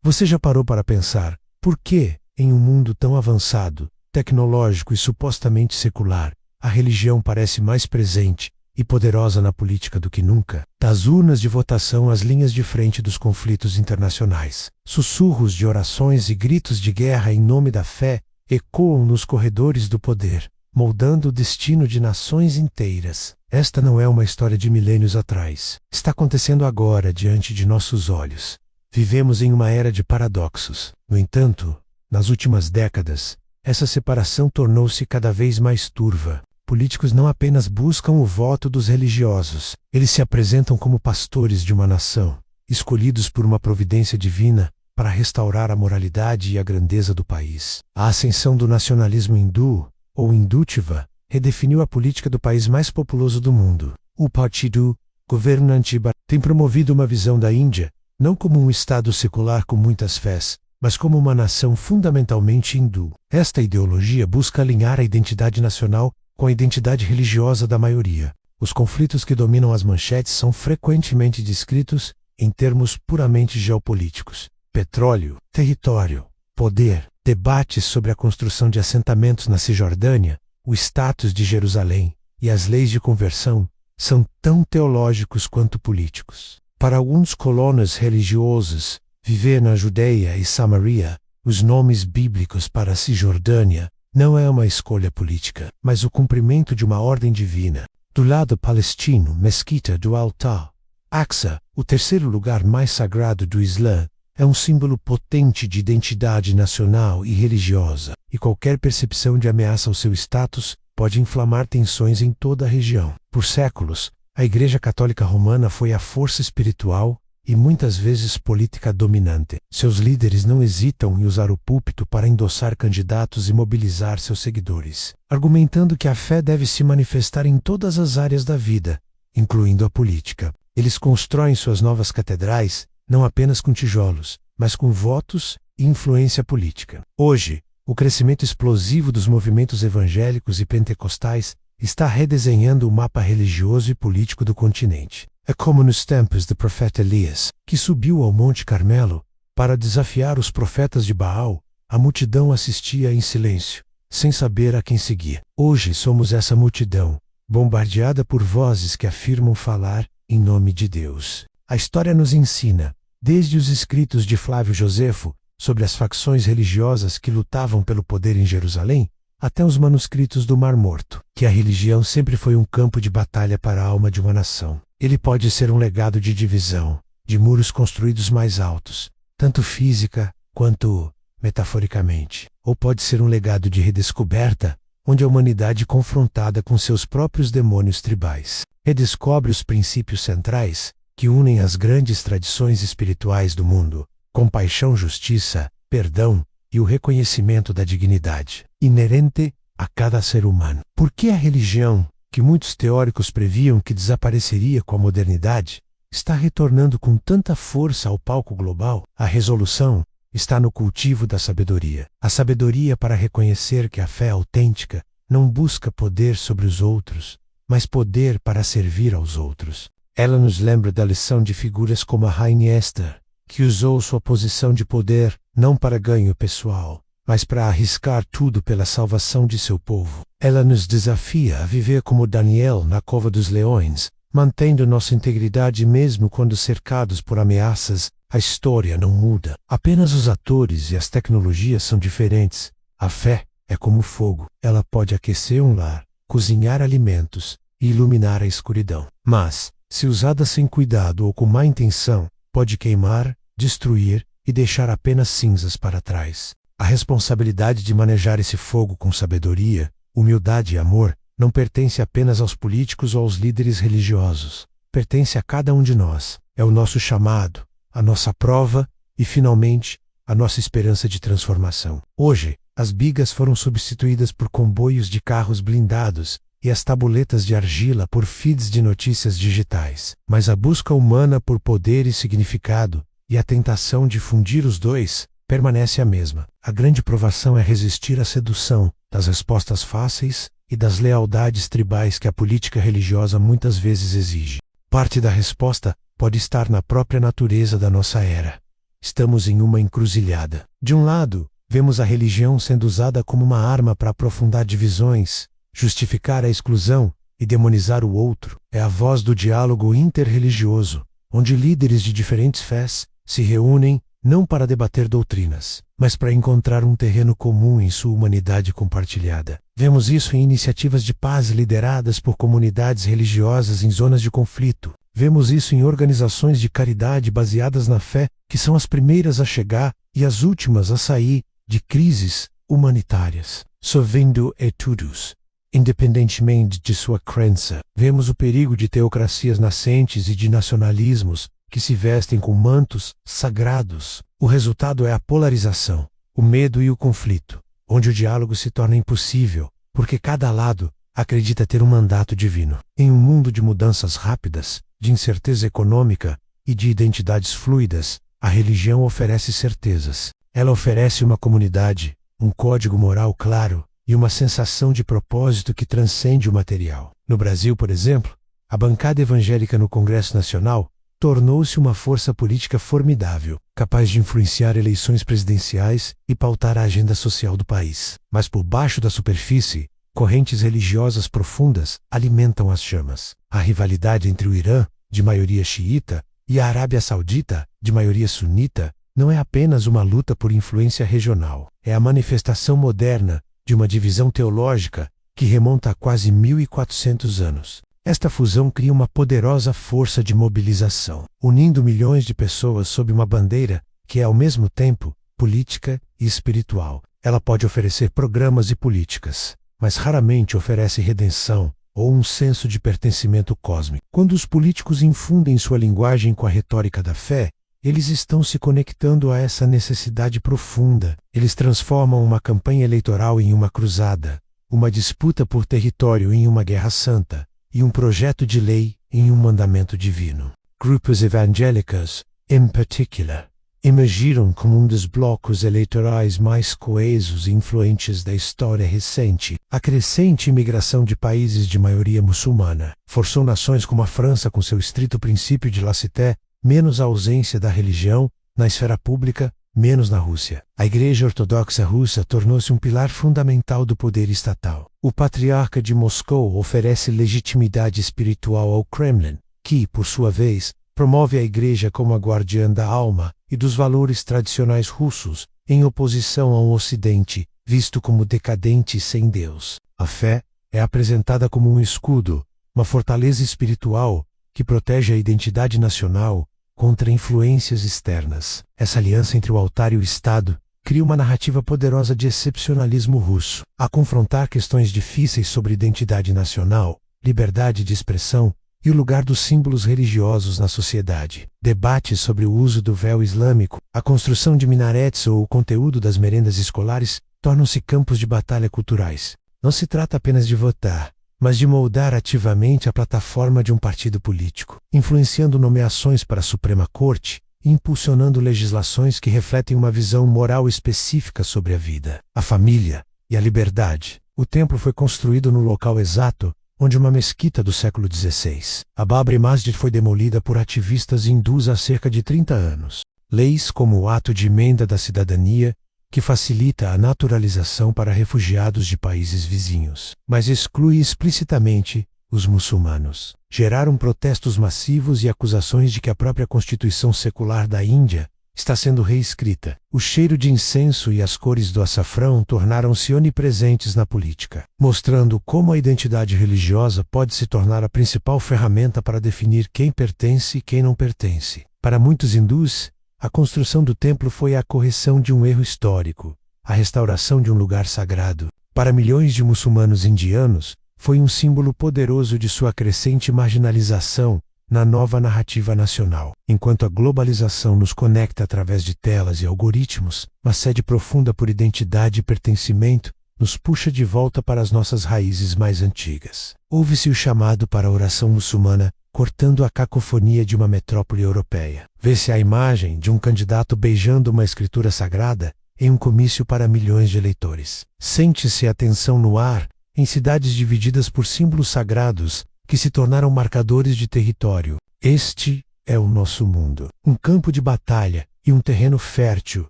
Você já parou para pensar, por que, em um mundo tão avançado, tecnológico e supostamente secular, a religião parece mais presente e poderosa na política do que nunca? Das urnas de votação às linhas de frente dos conflitos internacionais, sussurros de orações e gritos de guerra em nome da fé ecoam nos corredores do poder, moldando o destino de nações inteiras. Esta não é uma história de milênios atrás. Está acontecendo agora diante de nossos olhos. Vivemos em uma era de paradoxos. No entanto, nas últimas décadas, essa separação tornou-se cada vez mais turva. Políticos não apenas buscam o voto dos religiosos, eles se apresentam como pastores de uma nação, escolhidos por uma providência divina para restaurar a moralidade e a grandeza do país. A ascensão do nacionalismo hindu, ou hindútiva, redefiniu a política do país mais populoso do mundo. O partido governante tem promovido uma visão da Índia, não como um estado secular com muitas fés, mas como uma nação fundamentalmente hindu. Esta ideologia busca alinhar a identidade nacional com a identidade religiosa da maioria. Os conflitos que dominam as manchetes são frequentemente descritos em termos puramente geopolíticos: petróleo, território, poder, debates sobre a construção de assentamentos na Cisjordânia, o status de Jerusalém e as leis de conversão são tão teológicos quanto políticos. Para alguns colonos religiosos, viver na Judeia e Samaria, os nomes bíblicos para a Cisjordânia, não é uma escolha política, mas o cumprimento de uma ordem divina. Do lado palestino, Mesquita do Altar, Aqsa, o terceiro lugar mais sagrado do Islã, é um símbolo potente de identidade nacional e religiosa, e qualquer percepção de ameaça ao seu status pode inflamar tensões em toda a região. Por séculos, a Igreja Católica Romana foi a força espiritual e muitas vezes política dominante. Seus líderes não hesitam em usar o púlpito para endossar candidatos e mobilizar seus seguidores, argumentando que a fé deve se manifestar em todas as áreas da vida, incluindo a política. Eles constroem suas novas catedrais não apenas com tijolos, mas com votos e influência política. Hoje, o crescimento explosivo dos movimentos evangélicos e pentecostais está redesenhando o mapa religioso e político do continente. É como nos tempos do profeta Elias, que subiu ao Monte Carmelo para desafiar os profetas de Baal. A multidão assistia em silêncio, sem saber a quem seguir. Hoje somos essa multidão, bombardeada por vozes que afirmam falar em nome de Deus. A história nos ensina, desde os escritos de Flávio Josefo sobre as facções religiosas que lutavam pelo poder em Jerusalém, até os manuscritos do Mar Morto, que a religião sempre foi um campo de batalha para a alma de uma nação. Ele pode ser um legado de divisão, de muros construídos mais altos, tanto física quanto metaforicamente. Ou pode ser um legado de redescoberta, onde a humanidade, confrontada com seus próprios demônios tribais, redescobre os princípios centrais que unem as grandes tradições espirituais do mundo: compaixão, justiça, perdão e o reconhecimento da dignidade inerente a cada ser humano. Por que a religião, que muitos teóricos previam que desapareceria com a modernidade, está retornando com tanta força ao palco global? A resolução está no cultivo da sabedoria. A sabedoria para reconhecer que a fé autêntica não busca poder sobre os outros, mas poder para servir aos outros. Ela nos lembra da lição de figuras como a Rainha Esther, que usou sua posição de poder não para ganho pessoal, mas para arriscar tudo pela salvação de seu povo. Ela nos desafia a viver como Daniel na cova dos leões, mantendo nossa integridade mesmo quando cercados por ameaças. A história não muda. Apenas os atores e as tecnologias são diferentes. A fé é como fogo. Ela pode aquecer um lar, cozinhar alimentos e iluminar a escuridão. Mas, se usada sem cuidado ou com má intenção, pode queimar, destruir e deixar apenas cinzas para trás. A responsabilidade de manejar esse fogo com sabedoria, humildade e amor não pertence apenas aos políticos ou aos líderes religiosos. Pertence a cada um de nós. É o nosso chamado, a nossa prova e, finalmente, a nossa esperança de transformação. Hoje, as bigas foram substituídas por comboios de carros blindados e as tabuletas de argila por feeds de notícias digitais. Mas a busca humana por poder e significado, e a tentação de fundir os dois, permanece a mesma. A grande provação é resistir à sedução das respostas fáceis e das lealdades tribais que a política religiosa muitas vezes exige. Parte da resposta pode estar na própria natureza da nossa era. estamos em uma encruzilhada. De um lado, vemos a religião sendo usada como uma arma para aprofundar divisões, justificar a exclusão e demonizar o outro. É a voz do diálogo interreligioso, onde líderes de diferentes fés se reúnem não para debater doutrinas, mas para encontrar um terreno comum em sua humanidade compartilhada. Vemos isso em iniciativas de paz lideradas por comunidades religiosas em zonas de conflito. Vemos isso em organizações de caridade baseadas na fé, que são as primeiras a chegar e as últimas a sair de crises humanitárias. Servindo a todos, independentemente de sua crença. Vemos o perigo de teocracias nascentes e de nacionalismos que se vestem com mantos sagrados. O resultado é a polarização, o medo e o conflito, onde o diálogo se torna impossível, porque cada lado acredita ter um mandato divino. Em um mundo de mudanças rápidas, de incerteza econômica e de identidades fluidas, a religião oferece certezas. Ela oferece uma comunidade, um código moral claro e uma sensação de propósito que transcende o material. No Brasil, por exemplo, a bancada evangélica no Congresso Nacional tornou-se uma força política formidável, capaz de influenciar eleições presidenciais e pautar a agenda social do país. Mas por baixo da superfície, correntes religiosas profundas alimentam as chamas. A rivalidade entre o Irã, de maioria xiita, e a Arábia Saudita, de maioria sunita, não é apenas uma luta por influência regional. É a manifestação moderna de uma divisão teológica que remonta a quase 1400 anos. Esta fusão cria uma poderosa força de mobilização, unindo milhões de pessoas sob uma bandeira que é ao mesmo tempo política e espiritual. Ela pode oferecer programas e políticas, mas raramente oferece redenção ou um senso de pertencimento cósmico. Quando os políticos infundem sua linguagem com a retórica da fé, eles estão se conectando a essa necessidade profunda. Eles transformam uma campanha eleitoral em uma cruzada, uma disputa por território em uma guerra santa, e um projeto de lei em um mandamento divino. Grupos evangélicos, em particular, emergiram como um dos blocos eleitorais mais coesos e influentes da história recente. A crescente imigração de países de maioria muçulmana forçou nações como a França, com seu estrito princípio de laïcité, menos a ausência da religião na esfera pública, menos na Rússia. A Igreja Ortodoxa Russa tornou-se um pilar fundamental do poder estatal. O Patriarca de Moscou oferece legitimidade espiritual ao Kremlin, que, por sua vez, promove a Igreja como a guardiã da alma e dos valores tradicionais russos, em oposição ao Ocidente, visto como decadente e sem Deus. A fé é apresentada como um escudo, uma fortaleza espiritual que protege a identidade nacional contra influências externas. Essa aliança entre o altar e o Estado cria uma narrativa poderosa de excepcionalismo russo, a confrontar questões difíceis sobre identidade nacional, liberdade de expressão e o lugar dos símbolos religiosos na sociedade. Debates sobre o uso do véu islâmico, a construção de minaretes ou o conteúdo das merendas escolares tornam-se campos de batalha culturais. Não se trata apenas de votar, mas de moldar ativamente a plataforma de um partido político, influenciando nomeações para a Suprema Corte e impulsionando legislações que refletem uma visão moral específica sobre a vida, a família e a liberdade. O templo foi construído no local exato onde uma mesquita do século XVI, a Babri Masjid, foi demolida por ativistas hindus há cerca de 30 anos. Leis como o Ato de Emenda da Cidadania, que facilita a naturalização para refugiados de países vizinhos, mas exclui explicitamente os muçulmanos. Geraram protestos massivos e acusações de que a própria Constituição secular da Índia está sendo reescrita. O cheiro de incenso e as cores do açafrão tornaram-se onipresentes na política, mostrando como a identidade religiosa pode se tornar a principal ferramenta para definir quem pertence e quem não pertence. Para muitos hindus, a construção do templo foi a correção de um erro histórico, a restauração de um lugar sagrado. Para milhões de muçulmanos indianos, foi um símbolo poderoso de sua crescente marginalização na nova narrativa nacional. Enquanto a globalização nos conecta através de telas e algoritmos, uma sede profunda por identidade e pertencimento nos puxa de volta para as nossas raízes mais antigas. Ouve-se o chamado para a oração muçulmana, cortando a cacofonia de uma metrópole europeia. Vê-se a imagem de um candidato beijando uma escritura sagrada em um comício para milhões de eleitores. Sente-se a tensão no ar em cidades divididas por símbolos sagrados que se tornaram marcadores de território. Este é o nosso mundo. Um campo de batalha e um terreno fértil,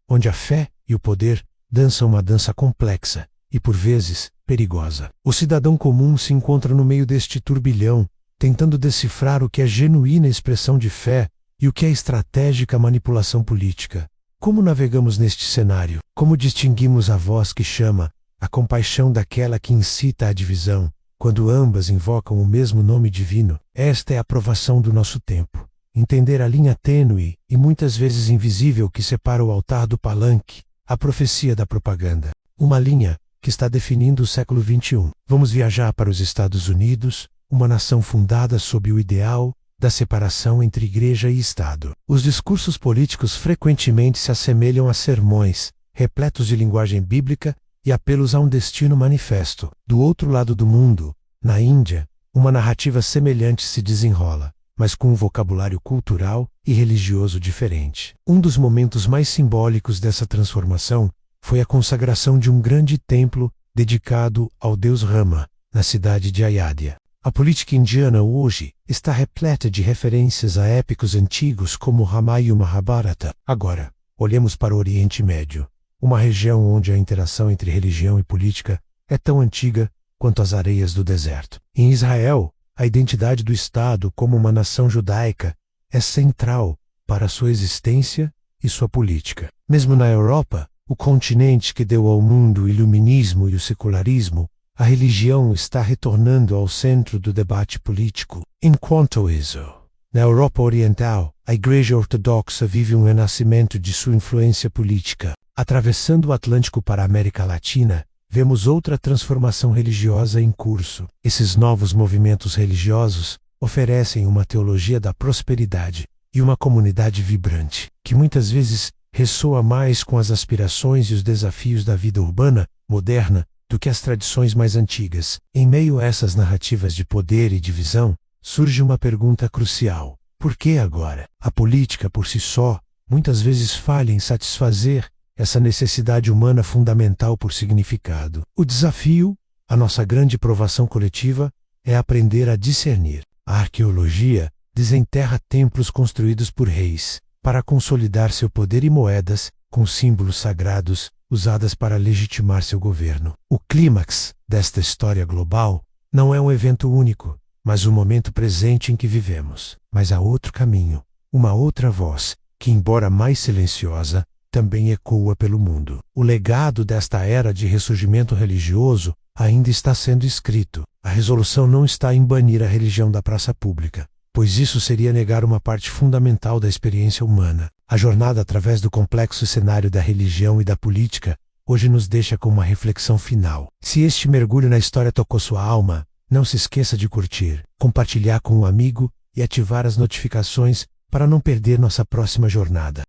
onde a fé e o poder dançam uma dança complexa e, por vezes, perigosa. O cidadão comum se encontra no meio deste turbilhão, tentando decifrar o que é genuína expressão de fé e o que é estratégica manipulação política. Como navegamos neste cenário? Como distinguimos a voz que chama, a compaixão daquela que incita à divisão, quando ambas invocam o mesmo nome divino? Esta é a provação do nosso tempo. Entender a linha tênue e muitas vezes invisível que separa o altar do palanque, a profecia da propaganda. Uma linha que está definindo o século XXI. Vamos viajar para os Estados Unidos, uma nação fundada sob o ideal da separação entre igreja e Estado. Os discursos políticos frequentemente se assemelham a sermões, repletos de linguagem bíblica e apelos a um destino manifesto. Do outro lado do mundo, na Índia, uma narrativa semelhante se desenrola, mas com um vocabulário cultural e religioso diferente. Um dos momentos mais simbólicos dessa transformação foi a consagração de um grande templo dedicado ao deus Rama, na cidade de Ayodhya. A política indiana hoje está repleta de referências a épicos antigos como Ramayana e o Mahabharata. Agora, olhemos para o Oriente Médio, uma região onde a interação entre religião e política é tão antiga quanto as areias do deserto. Em Israel, a identidade do Estado como uma nação judaica é central para sua existência e sua política. Mesmo na Europa, o continente que deu ao mundo o iluminismo e o secularismo, a religião está retornando ao centro do debate político. Enquanto isso, na Europa Oriental, a Igreja Ortodoxa vive um renascimento de sua influência política. Atravessando o Atlântico para a América Latina, vemos outra transformação religiosa em curso. Esses novos movimentos religiosos oferecem uma teologia da prosperidade e uma comunidade vibrante, que muitas vezes ressoa mais com as aspirações e os desafios da vida urbana, moderna, do que as tradições mais antigas. Em meio a essas narrativas de poder e divisão, surge uma pergunta crucial. Por que agora? A política por si só muitas vezes falha em satisfazer essa necessidade humana fundamental por significado. O desafio, a nossa grande provação coletiva, é aprender a discernir. A arqueologia desenterra templos construídos por reis, para consolidar seu poder e moedas, com símbolos sagrados, usadas para legitimar seu governo. O clímax desta história global não é um evento único, mas o momento presente em que vivemos. Mas há outro caminho, uma outra voz, que embora mais silenciosa, também ecoa pelo mundo. O legado desta era de ressurgimento religioso ainda está sendo escrito. A resolução não está em banir a religião da praça pública, pois isso seria negar uma parte fundamental da experiência humana. A jornada através do complexo cenário da religião e da política hoje nos deixa com uma reflexão final. Se este mergulho na história tocou sua alma, não se esqueça de curtir, compartilhar com um amigo e ativar as notificações para não perder nossa próxima jornada.